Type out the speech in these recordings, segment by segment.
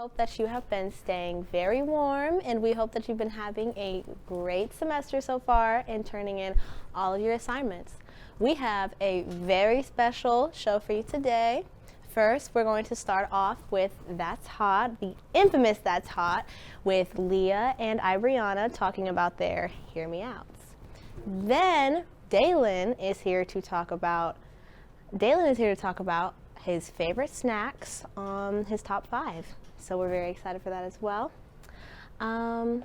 hope that you have been staying very warm, and we hope that you've been having a great semester so far and turning in all of your assignments. We have a very special show for you today. First, we're going to start off with That's Hot, the infamous That's Hot, with Leah and Ibriana talking about their Hear Me Outs. Then Dalen is here to talk about his favorite snacks, his top 5. So we're very excited for that as well. Then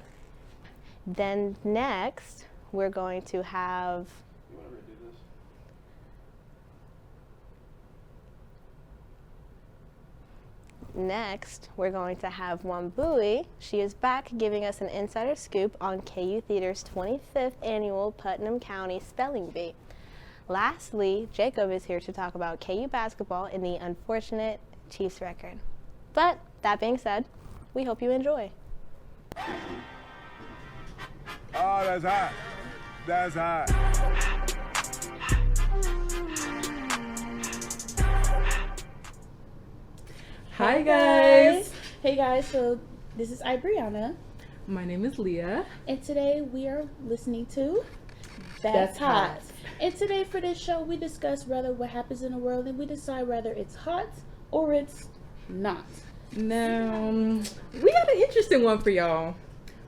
next, we're going to have... You want to redo this? Next, we're going to have Wambui. She is back giving us an insider scoop on KU Theater's 25th annual Putnam County Spelling Bee. Lastly, Jacob is here to talk about KU basketball and the unfortunate Chiefs record. But that being said, we hope you enjoy. Oh, that's hot. That's hot. Hi guys. Hey guys, so this is Ibriana. My name is Leah. And today we are listening to That's Hot. And today for this show we discuss rather what happens in the world and we decide whether it's hot or it's not. Now, we got an interesting one for y'all.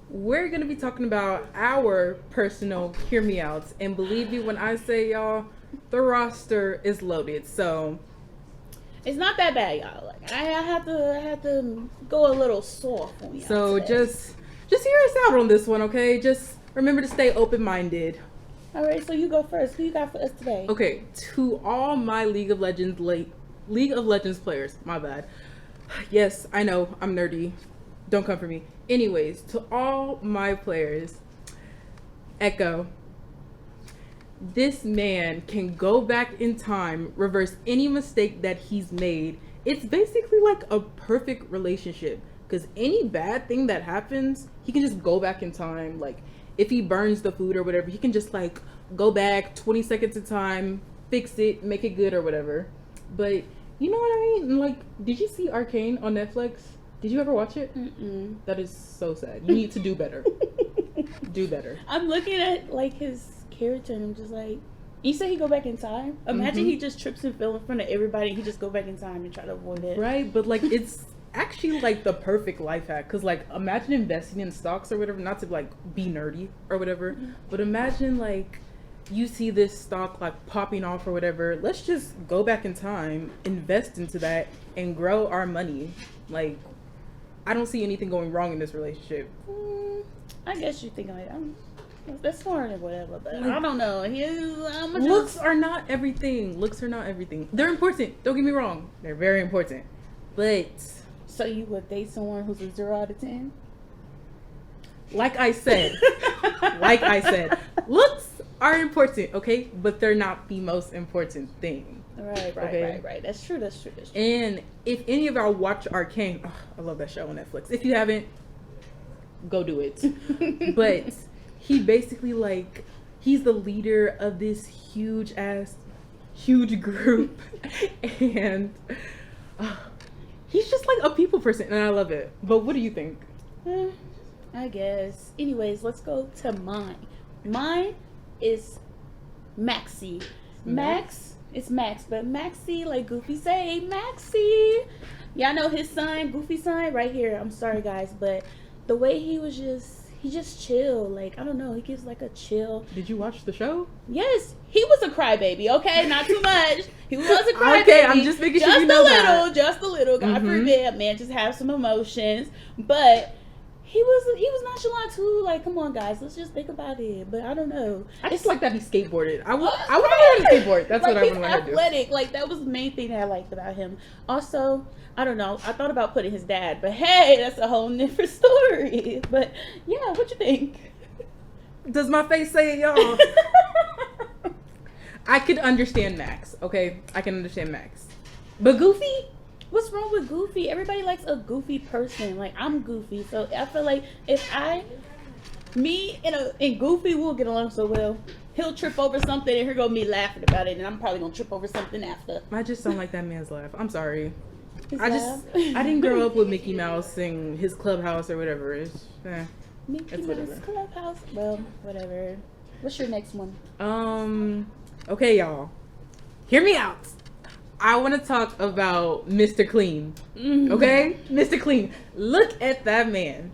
We're going to be talking about our personal Hear Me Outs. And believe me when I say y'all, the roster is loaded. So it's not that bad, y'all. Like I had to go a little soft on y'all. So today. just hear us out on this one, okay? Just remember to stay open-minded. All right, so you go first. Who you got for us today? Okay, to all my League of Legends players, my bad. Yes, I know, I'm nerdy. Don't come for me. Anyways, to all my players, Echo. This man can go back in time, reverse any mistake that he's made. It's basically like a perfect relationship. Because any bad thing that happens, he can just go back in time. Like, if he burns the food or whatever, he can just like go back 20 seconds in time, fix it, make it good or whatever. But you know what I mean? Like, did you see Arcane on Netflix? Did you ever watch it? Mm-mm. That is so sad. You need to do better. Do better. I'm looking at like his character and I'm just like, you said he go back in time? Imagine he just trips and fell in front of everybody and he just go back in time and try to avoid it. Right, but like it's actually like the perfect life hack, because like imagine investing in stocks or whatever, not to like be nerdy or whatever, but imagine like you see this stock like popping off or whatever. Let's just go back in time, invest into that and grow our money. Like, I don't see anything going wrong in this relationship. I guess you think like that's smart or whatever, but I don't know. Looks are not everything. Looks are not everything. They're important, don't get me wrong, they're very important, but so you would date someone who's a 0 out of 10? Like I said, looks are important, okay? But they're not the most important thing. Right. That's true. And if any of y'all watch Arcane, I love that show on Netflix. If you haven't, go do it. But he basically like, he's the leader of this huge group. And he's just like a people person, and I love it. But what do you think? I guess. Anyways, let's go to mine. Mine is Maxie. It's Max, but Maxie, like Goofy say, Maxie. Y'all know his son, Goofy son, right here. I'm sorry, guys, but the way he just chill. Like, I don't know, he gives like a chill. Did you watch the show? Yes, he was a crybaby. Okay, not too much. He was a crybaby. Okay, I'm just making sure you know that. Just a little. God forbid, man, just have some emotions. But he was nonchalant too. Like, come on, guys, let's just think about it. But I don't know. I just like that he skateboarded. I want to learn to skateboard. That's like, what I want to learn to do. Athletic. Like, that was the main thing that I liked about him. Also, I don't know. I thought about putting his dad, but hey, that's a whole different story. But yeah, what you think? Does my face say it, y'all? I could understand Max. Okay, I can understand Max. But Goofy? What's wrong with Goofy? Everybody likes a goofy person. Like, I'm goofy, so I feel like if me and Goofy will get along so well. He'll trip over something and here go me laughing about it, and I'm probably gonna trip over something after. I just don't like that man's laugh. I'm sorry. I didn't grow up with Mickey Mouse and his clubhouse or whatever. Mickey That's Mouse whatever. Clubhouse. Well, whatever. What's your next one? Okay, y'all. Hear me out. I want to talk about Mr. Clean. Okay? Mr. Clean. Look at that man.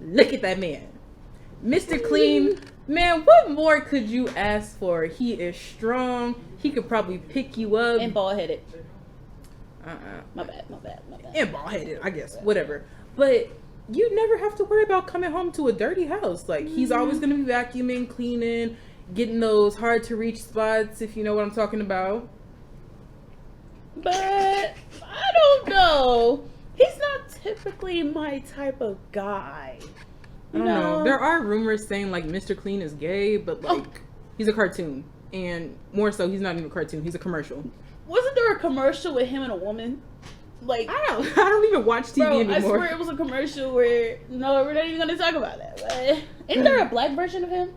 Look at that man. Mr. Clean. Man, what more could you ask for? He is strong. He could probably pick you up. And bald-headed. Uh-uh. My bad. And bald-headed, I guess. Whatever. But you never have to worry about coming home to a dirty house. Like, he's always going to be vacuuming, cleaning, getting those hard-to-reach spots, if you know what I'm talking about. But I don't know. He's not typically my type of guy. I don't know. There are rumors saying like Mr. Clean is gay, but like he's a cartoon, and more so, he's not even a cartoon. He's a commercial. Wasn't there a commercial with him and a woman? Like I don't even watch TV anymore. I swear it was a commercial where no, we're not even gonna talk about that. But isn't there a black version of him?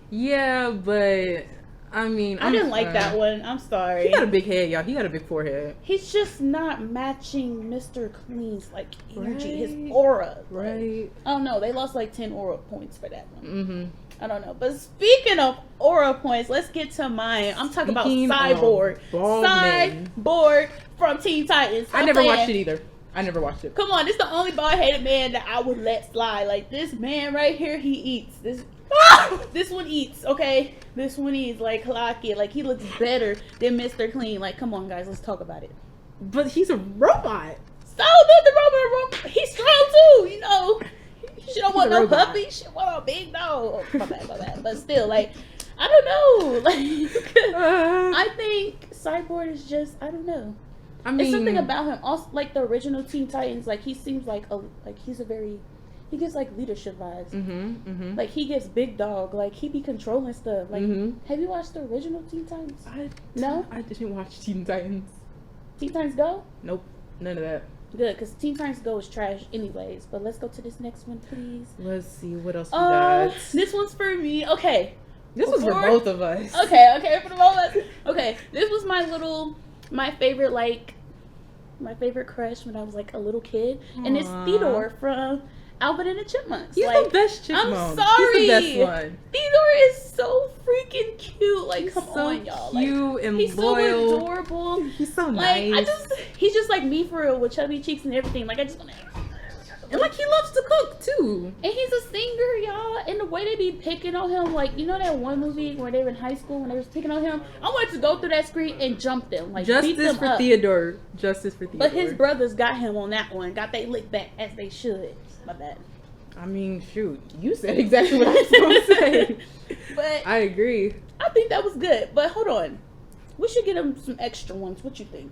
Yeah, but I mean, I didn't like that one. I'm sorry. He got a big head, y'all. He got a big forehead. He's just not matching Mr. Clean's like energy, his Right. aura. Right. Like, I don't know. They lost like 10 aura points for that one. Mm-hmm. I don't know. But speaking of aura points, let's get to mine. I'm talking Speaking about Cyborg. of bald men. Cyborg from Teen Titans. I never watched it either. I never watched it. Come on, this the only bald-headed man that I would let slide. Like this man right here, he eats. This one eats, okay? This one eats like clock it. Like he looks better than Mr. Clean. Like, come on, guys, let's talk about it. But he's a robot. So the robot, he's strong too. You know, she don't want a no robot. puppy. She want a big dog. My bad. But still, like, I don't know. Like, I think Cyborg is just, I don't know. I mean, It's something about him. Also, like the original Teen Titans, like he seems like he's a very, he gives like leadership vibes. Like he gives big dog. Like he be controlling stuff. Like, have you watched the original Teen Titans? No, I didn't watch Teen Titans. Teen Titans Go. Nope, none of that. Good, because Teen Titans Go is trash anyways. But let's go to this next one, please. Let's see what else we got. This one's for me. Okay. This was for both of us. Okay, for the moment. Okay, this was my favorite crush when I was like a little kid, and it's Theodore from Alvin and the Chipmunks. He's like, the best chipmunk. I'm sorry, He's the best one. Theodore is so freaking cute. Like, He's come so on, y'all. cute like, and he's loyal. so adorable. He's so Like, nice. he's just like me for real with chubby cheeks and everything. Like, I just want to. And like he loves to cook too. And he's a singer, y'all. And the way they be picking on him, like, you know that one movie where they were in high school when they was picking on him? I wanted to go through that screen and jump them. Like, beat Justice them for up. Theodore. Justice for Theodore. But his brothers got him on that one. Got they lick back as they should. My bad. I mean, shoot. You said exactly what I was going to say. But I agree. I think that was good. But hold on. We should get him some extra ones. What you think?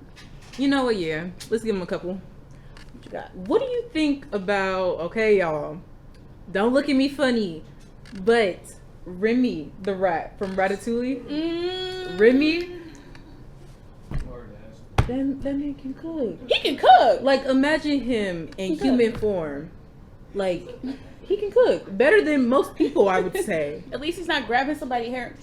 You know what? Yeah. Let's give him a couple. What you got? What do you think about, okay, y'all, don't look at me funny, but Remy the rat from Ratatouille? Remy? That man can cook. He can cook. Like, imagine him in He human form. Like, he can cook. Better than most people, I would say. At least he's not grabbing somebody's hair.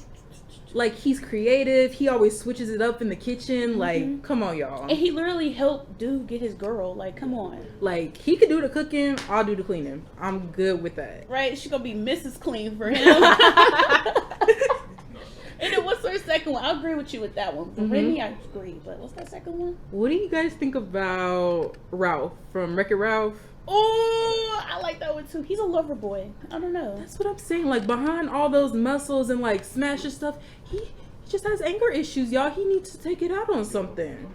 Like, he's creative. He always switches it up in the kitchen. Like, come on, y'all. And he literally helped dude get his girl. Like, come on. Like, he could do the cooking. I'll do the cleaning. I'm good with that. Right? She's gonna be Mrs. Clean for him. And then what's her second one? I agree with you with that one. For Remy, I agree. But what's that second one? What do you guys think about Ralph from Wreck-It Ralph? Oh, I like that one too. He's a lover boy. I don't know. That's what I'm saying. Like, behind all those muscles and like smashes stuff, he just has anger issues, y'all. He needs to take it out on something.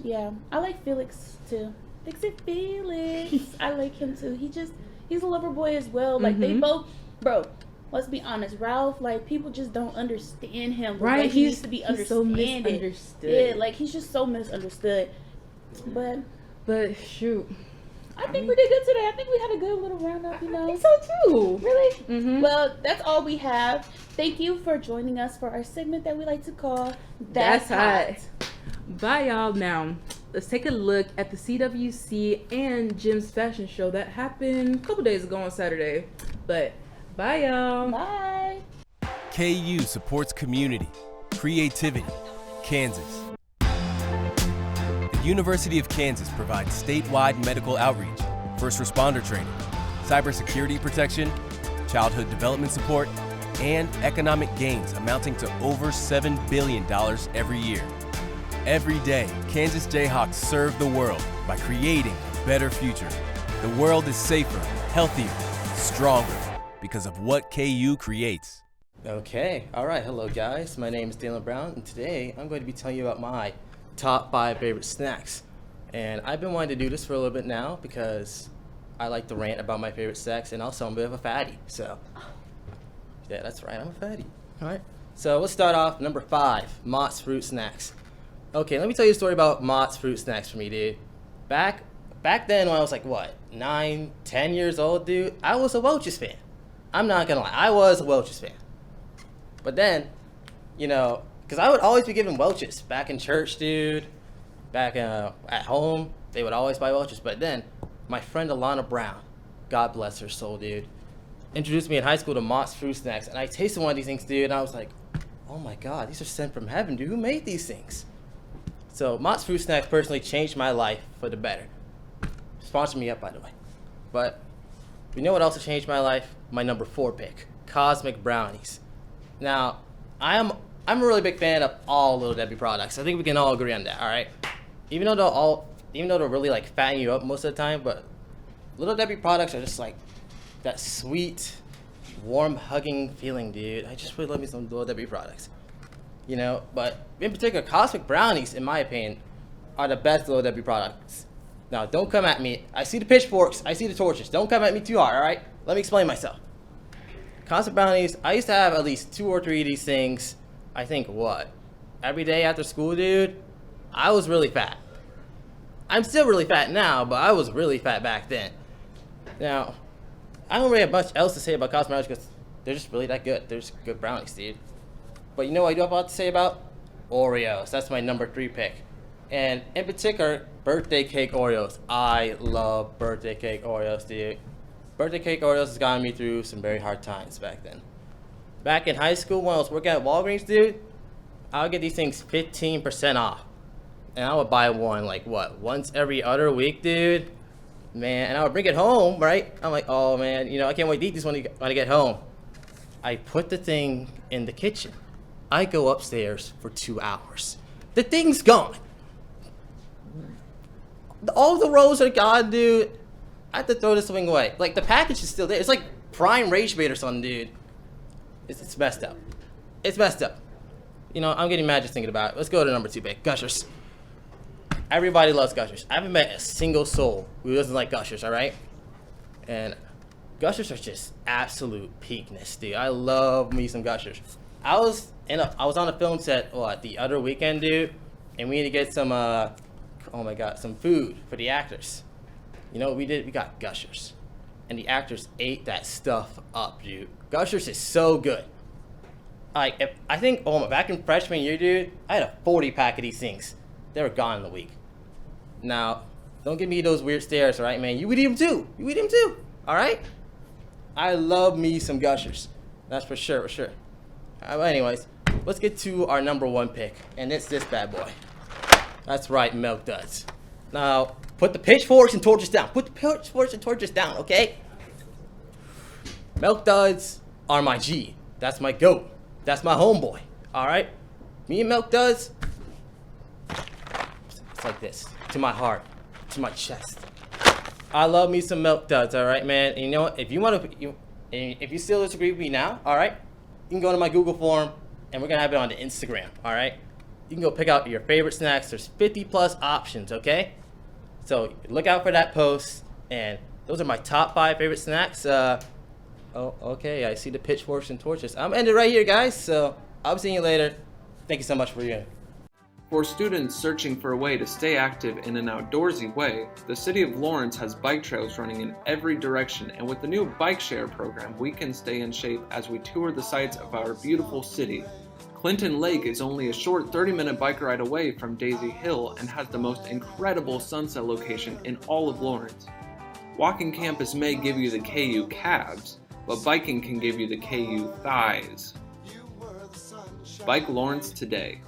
Yeah, I like Felix too. Fix it, Felix. I like him too. He's a lover boy as well. Like they both, bro. Let's be honest, Ralph. Like people just don't understand him. The way he needs to be he's so understood. misunderstood. Yeah, like he's just so misunderstood. But shoot, I think we did good today. I think we had a good little roundup. You know. I think so too. Really? Well, that's all we have. Thank you for joining us for our segment that we like to call That's Hot. Bye, y'all. Now, let's take a look at the CWC and Jim's fashion show that happened a couple days ago on Saturday. But bye, y'all. Bye. KU supports community, creativity, Kansas. The University of Kansas provides statewide medical outreach, first responder training, cybersecurity protection, childhood development support, and economic gains amounting to over $7 billion every year. Every day, Kansas Jayhawks serve the world by creating a better future. The world is safer, healthier, stronger because of what KU creates. Okay, alright, hello guys. My name is Daniel Brown, and today I'm going to be telling you about my top 5 favorite snacks. And I've been wanting to do this for a little bit now because I like to rant about my favorite snacks, and also I'm a bit of a fatty, so. Yeah, that's right, I'm a fatty. Alright, so let's start off number 5, Mott's Fruit Snacks. Okay, let me tell you a story about Mott's Fruit Snacks for me, dude. Back then when I was like, what, 9, 10 years old, dude, I was a Welch's fan. I'm not gonna lie, I was a Welch's fan. But then, because I would always be given Welch's back in church, dude. Back at home, they would always buy Welch's. But then, my friend Alana Brown, God bless her soul, dude, introduced me in high school to Mott's Fruit Snacks. And I tasted one of these things, dude, and I was like, oh my God, these are sent from heaven, dude. Who made these things? So, Mott's Fruit Snacks personally changed my life for the better. Sponsored me up, by the way. But, you know what also changed my life? My number 4 pick, Cosmic Brownies. Now, I'm a really big fan of all Little Debbie products. I think we can all agree on that, all right? Even though they'll really like fatten you up most of the time, but Little Debbie products are just like that sweet, warm hugging feeling, dude. I just really love me some Little Debbie products. But in particular, Cosmic Brownies, in my opinion, are the best Little Debbie products. Now, don't come at me. I see the pitchforks, I see the torches. Don't come at me too hard, all right? Let me explain myself. Cosmic Brownies, I used to have at least 2 or 3 of these things, I think, every day after school, dude. I was really fat. I'm still really fat now, but I was really fat back then. Now, I don't really have much else to say about Cosmic Brownies because they're just really that good. They're just good brownies, dude. But you know what I do have a lot to say about? Oreos. That's my number 3 pick. And in particular, birthday cake Oreos. I love birthday cake Oreos, dude. Birthday cake Oreos has gotten me through some very hard times back then. Back in high school when I was working at Walgreens, dude, I would get these things 15% off. And I would buy one once every other week, dude. Man, and I would bring it home, right? I'm like, oh man, I can't wait to eat this when I get home. I put the thing in the kitchen. I go upstairs for 2 hours. The thing's gone. All the rolls are gone, dude. I have to throw this thing away. Like, the package is still there. It's like prime rage bait or something, dude. It's messed up. It's messed up. I'm getting mad just thinking about it. Let's go to number 2 pick, Gushers. Everybody loves Gushers. I haven't met a single soul who doesn't like Gushers, all right? And Gushers are just absolute peakness, dude. I love me some Gushers. I was on a film set, the other weekend, dude, and we need to get some, some food for the actors. You know what we did? We got Gushers. And the actors ate that stuff up, dude. Gushers is so good. Back in freshman year, dude, I had a 40-pack of these things. They were gone in a week. Now, don't give me those weird stares, all right, man? You would eat them too, all right? I love me some Gushers. That's for sure. Anyways, let's get to our number 1 pick, and it's this bad boy. That's right, Milk Duds. Now, put the pitchforks and torches down. Okay? Milk Duds are my G. That's my goat. That's my homeboy. Alright? Me and Milk Duds, it's like this. To my heart. To my chest. I love me some Milk Duds, alright, man? And you know what? If you still disagree with me now, alright? You can go to my Google form, and we're gonna have it on the Instagram, alright? You can go pick out your favorite snacks. There's 50+ options, okay? So look out for that post, and those are my top 5 favorite snacks. Okay, I see the pitchforks and torches. I'm ending right here, guys, so I'll be seeing you later. Thank you so much for your. For students searching for a way to stay active in an outdoorsy way, the City of Lawrence has bike trails running in every direction, and with the new bike share program, we can stay in shape as we tour the sights of our beautiful city. Clinton Lake is only a short 30-minute bike ride away from Daisy Hill and has the most incredible sunset location in all of Lawrence. Walking campus may give you the KU calves, but biking can give you the KU thighs. Bike Lawrence today.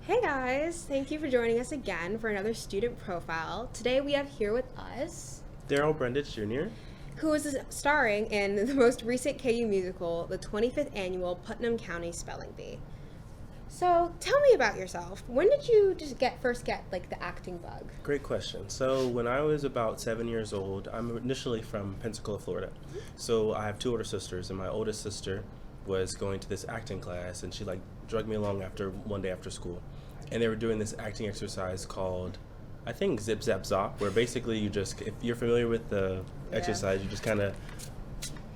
Hey guys, thank you for joining us again for another student profile. Today we have here with us, Daryl Brundage Jr. who is starring in the most recent KU musical, the 25th annual Putnam County Spelling Bee. So tell me about yourself. When did you just first get like the acting bug? Great question. So when I was about 7 years old, I'm initially from Pensacola, Florida. So I have two older sisters, and my oldest sister was going to this acting class, and she like drugged me along one day after school. And they were doing this acting exercise called, I think, Zip Zap Zop, where basically you just, if you're familiar with the exercise, you just kind of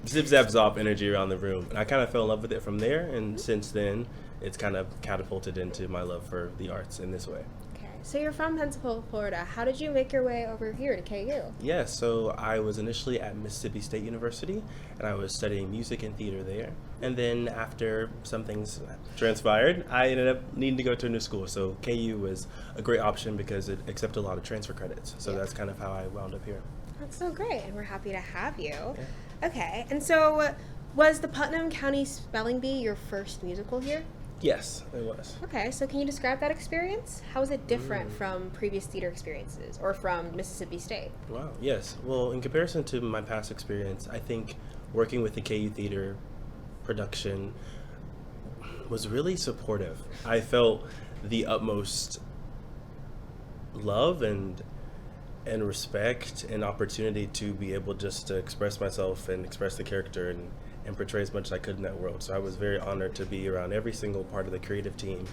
zip zap zop energy around the room. And I kind of fell in love with it from there, and since then, it's kind of catapulted into my love for the arts in this way. Okay, so you're from Pensacola, Florida. How did you make your way over here to KU? Yes, so I was initially at Mississippi State University, and I was studying music and theater there. And then after some things transpired, I ended up needing to go to a new school. So KU was a great option because it accepted a lot of transfer credits. So that's kind of how I wound up here. That's so great, and we're happy to have you. Yeah. Okay, and so was the Putnam County Spelling Bee your first musical here? Yes, it was. Okay, so can you describe that experience? How is it different from previous theater experiences or from Mississippi State? Wow, yes. Well, in comparison to my past experience, I think working with the KU Theater production was really supportive. I felt the utmost love and respect and opportunity to be able just to express myself and express the character and portray as much as I could in that world. So I was very honored to be around every single part of the creative team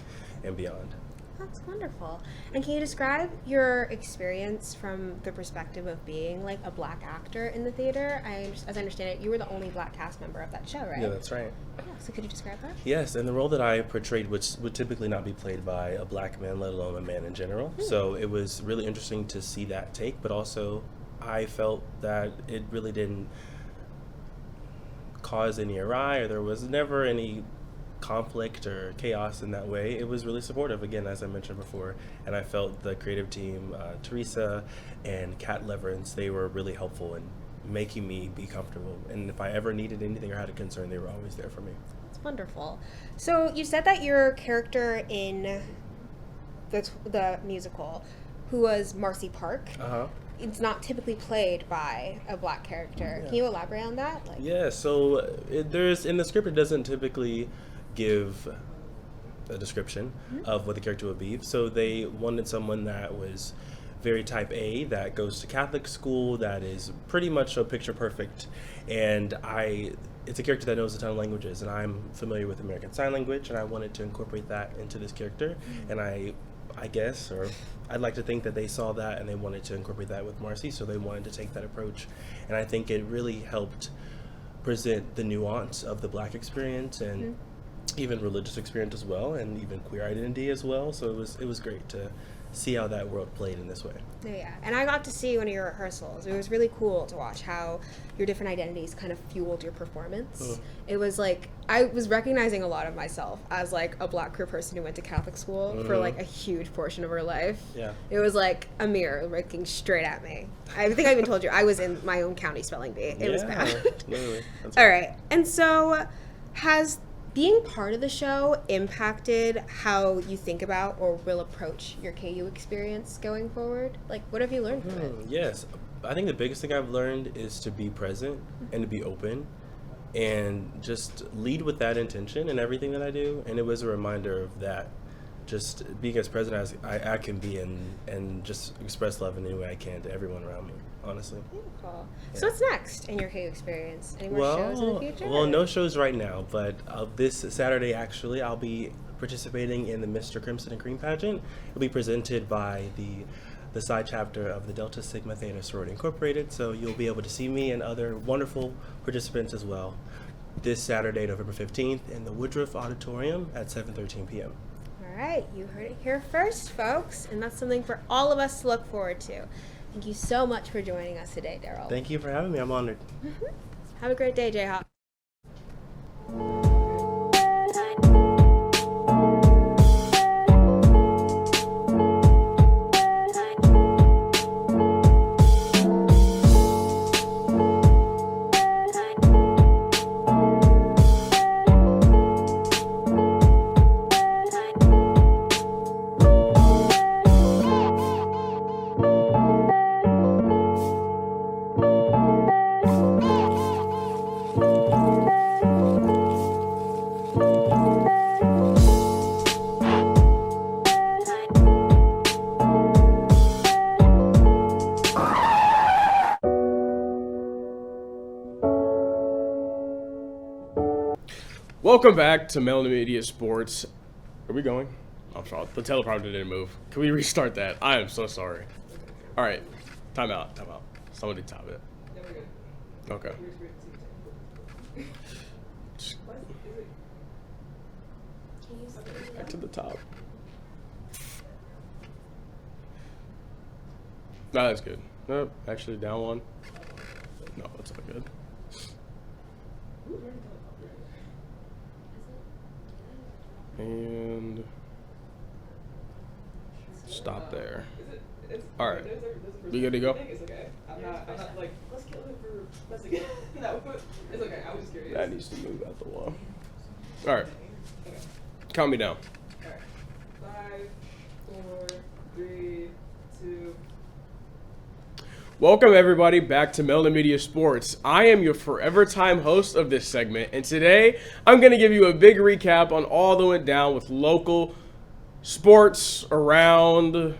and beyond. That's wonderful. And can you describe your experience from the perspective of being like a Black actor in the theater? As I understand it, you were the only Black cast member of that show, right? Yeah, that's right. Yeah, so could you describe that? Yes, and the role that I portrayed, which would typically not be played by a Black man, let alone a man in general. So it was really interesting to see that take, but also I felt that it really didn't cause any awry, or there was never any conflict or chaos in that way. It was really supportive, again, as I mentioned before, and I felt the creative team, Teresa and Kat Leverance, they were really helpful in making me be comfortable, and if I ever needed anything or had a concern, they were always there for me. That's wonderful. So you said that your character in the musical, who was Marcy Park, it's not typically played by a Black character. Yeah. Can you elaborate on that? Yeah, so there's in the script, it doesn't typically give a description of what the character would be. So they wanted someone that was very type A, that goes to Catholic school, that is pretty much so picture perfect. And it's a character that knows a ton of languages, and I'm familiar with American Sign Language, and I wanted to incorporate that into this character. And I guess, or I'd like to think that they saw that and they wanted to incorporate that with Marcy, so they wanted to take that approach. And I think it really helped present the nuance of the Black experience and even religious experience as well, and even queer identity as well. So it was great to see how that world played in this way. Yeah, and I got to see one of your rehearsals. It was really cool to watch how your different identities kind of fueled your performance. It was like, I was recognizing a lot of myself as like a Black queer person who went to Catholic school for like a huge portion of her life. Yeah. It was like a mirror looking straight at me. I think I even told you, I was in my own county spelling bee. It was bad. Literally. All right, and so has being part of the show impacted how you think about or will approach your KU experience going forward? Like, what have you learned from it? Yes, I think the biggest thing I've learned is to be present and to be open and just lead with that intention in everything that I do. And it was a reminder of that, just being as present as I can be and just express love in any way I can to everyone around me, honestly. Beautiful. So what's next in your KU experience? Any more shows in the future? Well, no shows right now, but this Saturday, actually, I'll be participating in the Mr. Crimson and Cream pageant. It'll be presented by the side chapter of the Delta Sigma Theta Sorority Incorporated, so you'll be able to see me and other wonderful participants as well this Saturday, November 15th, in the Woodruff Auditorium at 7:13 p.m. All right, you heard it here first, folks, and that's something for all of us to look forward to. Thank you so much for joining us today, Daryl. Thank you for having me. I'm honored. Have a great day, Jayhawk. Welcome back to MelaninMedia Sports. Are we going? I'm sorry. The teleprompter didn't move. Can we restart that? I am so sorry. All right. Time out. Somebody top it. Okay. Back to the top. No, that's good. Nope, actually down one. No, that's not good. And stop there. All right. We good to go? I'm not like, let's kill him for messing it. No, it's okay. I was just curious. That needs to move out the wall. All right. Count me down. All right. 5, 4, 3, 2. Welcome everybody back to MelaninMedia Sports. I am your forever time host of this segment, and today I'm going to give you a big recap on all that went down with local sports around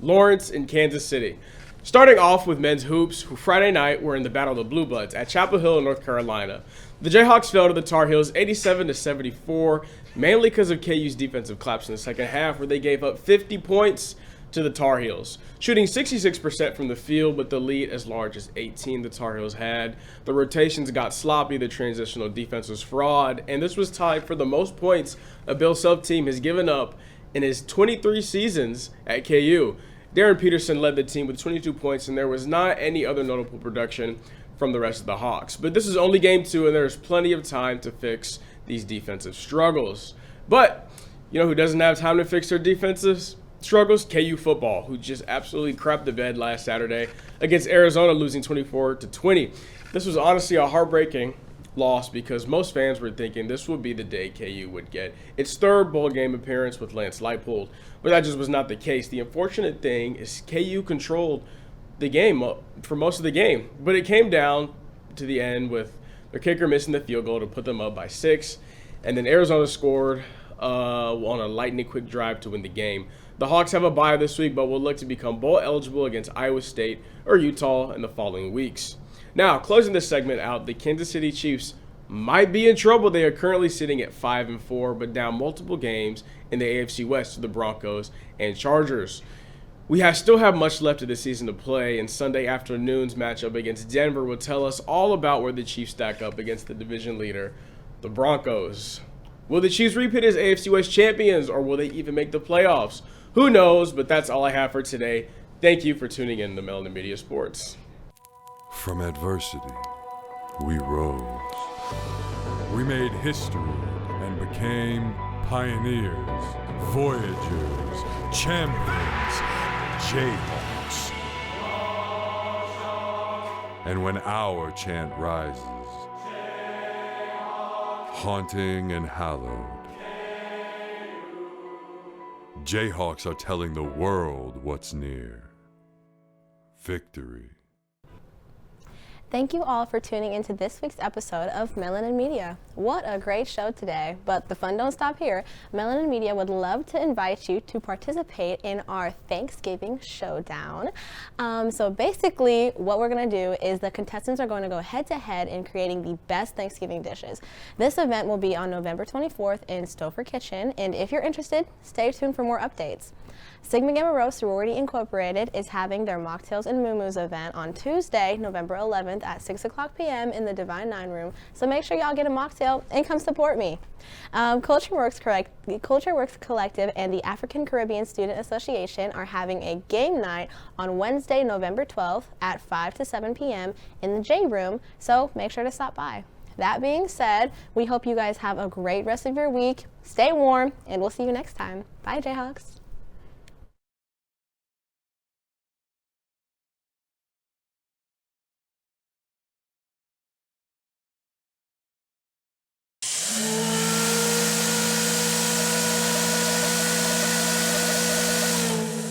Lawrence and Kansas City. Starting off with men's hoops, who Friday night were in the Battle of the Blue Bloods at Chapel Hill, North Carolina. The Jayhawks fell to the Tar Heels 87-74, mainly because of KU's defensive collapse in the second half, where they gave up 50 points to the Tar Heels, shooting 66% from the field, but the lead as large as 18 the Tar Heels had. The rotations got sloppy, the transitional defense was fraud, and this was tied for the most points a Bill Self team has given up in his 23 seasons at KU. Darren Peterson led the team with 22 points, and there was not any other notable production from the rest of the Hawks. But this is only game 2, and there's plenty of time to fix these defensive struggles. But you know who doesn't have time to fix their defensive struggles? KU football, who just absolutely crapped the bed last Saturday against Arizona, losing 24-20. This was honestly a heartbreaking loss because most fans were thinking this would be the day KU would get its third bowl game appearance with Lance Leipold, but that just was not the case. The unfortunate thing is KU controlled the game for most of the game, but it came down to the end with their kicker missing the field goal to put them up by 6, and then Arizona scored on a lightning quick drive to win the game. The Hawks have a bye this week, but will look to become bowl eligible against Iowa State or Utah in the following weeks. Now, closing this segment out, the Kansas City Chiefs might be in trouble. They are currently sitting at 5-4, but down multiple games in the AFC West to the Broncos and Chargers. We still have much left of the season to play, and Sunday afternoon's matchup against Denver will tell us all about where the Chiefs stack up against the division leader, the Broncos. Will the Chiefs repeat as AFC West champions, or will they even make the playoffs? Who knows, but that's all I have for today. Thank you for tuning in to MelaninMedia Sports. From adversity, we rose. We made history and became pioneers, voyagers, champions, Jayhawks. And when our chant rises, haunting and hallowed, Jayhawks are telling the world what's near. Victory. Thank you all for tuning into this week's episode of MelaninMedia. What a great show today, but the fun don't stop here. MelaninMedia would love to invite you to participate in our Thanksgiving Showdown. So basically what we're going to do is the contestants are going to go head to head in creating the best Thanksgiving dishes. This event will be on November 24th in Stouffer Kitchen, and if you're interested, stay tuned for more updates. Sigma Gamma Rho Sorority Incorporated is having their Mocktails and Moo-Moos event on Tuesday, November 11th at 6 o'clock p.m. in the Divine Nine Room. So make sure y'all get a mocktail and come support me. Culture Works Collective and the African Caribbean Student Association are having a game night on Wednesday, November 12th at 5 to 7 p.m. in the J Room. So make sure to stop by. That being said, we hope you guys have a great rest of your week. Stay warm, and we'll see you next time. Bye, Jayhawks.